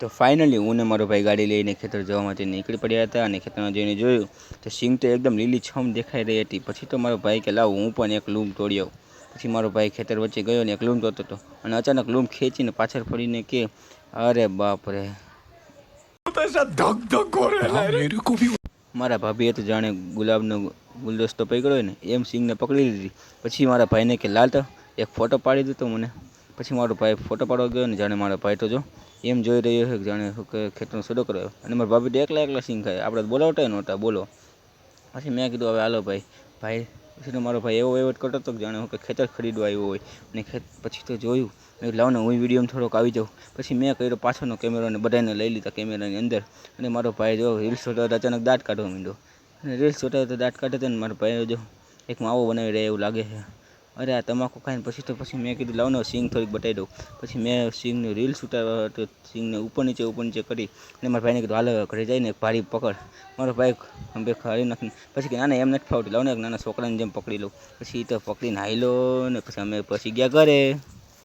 તો ફાઇનલી હું ને મારો ભાઈ ગાડી લઈને ખેતર જવા માટે નીકળી પડ્યા હતા અને ખેતરમાં જઈને જોયું તો સિંગ તો એકદમ લીલીછમ દેખાઈ રહી હતી. પછી તો મારો ભાઈ કે લાવ હું પણ એક લૂમ તોડી આવું. પછી મારો ભાઈ ખેતર વચ્ચે ગયો ને એક લૂમ તોડતો હતો અને અચાનક લૂમ ખેંચીને પાછળ ફરીને કે અરે બાપ રે, મારા ભાભીએ તો જાણે ગુલાબનો ગુલદસ્તો પકડ્યો હોય ને એમ સિંગને પકડી લીધી. પછી મારા ભાઈને કે લાલ તો એક ફોટો પાડી દીધો મને. પછી મારો ભાઈ ફોટો પાડવા ગયો ને જાણે મારો ભાઈ તો જો એમ જોઈ રહ્યો છે કે જાણે કે ખેતરનો સોદો કરાયો અને મારા ભાભી તો એકલા સિંગ ખાય, આપણે બોલાવતા નહોતા બોલો. પછી મેં કીધું હવે હાલો ભાઈ પછી તો મારો ભાઈ એવો કરતો હતો કે જાણે હું કે ખેતર ખરીદવા આવ્યો હોય અને પછી તો જોયું મેં લાવો ને હું વિડીયોમાં થોડોક આવી જાઉં. પછી મેં કર્યો પાછળનો કેમેરો અને બધાને લઈ લીધા કેમેરાની અંદર અને મારો ભાઈ જો રીલ્સ જોતા અચાનક દાંત કાઢવા માંડ્યો અને રીલ્સ જોતા તો દાંત કાઢે ને મારો ભાઈ જો એક માવો બનાવી રહ્યા એવું લાગે છે. અરે આ તમાકુ ખાઈને પછી મેં કીધું લાવનો સિંગ થોડીક બતાવી દઉં. પછી મેં સિંગનું રીલ્સ ઉતારવા તો સિંગને ઉપર નીચે કરી અને મારા ભાઈને કીધું હાલ ઘરે જઈને એક ભારી પકડ. મારો ભાઈ બે ખાડી નાખીને પછી કે ના એમ નથી ફાવતી, લાવ ને એક નાના છોકરાને જેમ પકડી લઉં. પછી તો પકડીને હાઈલો ને પછી અમે ગયા ઘરે.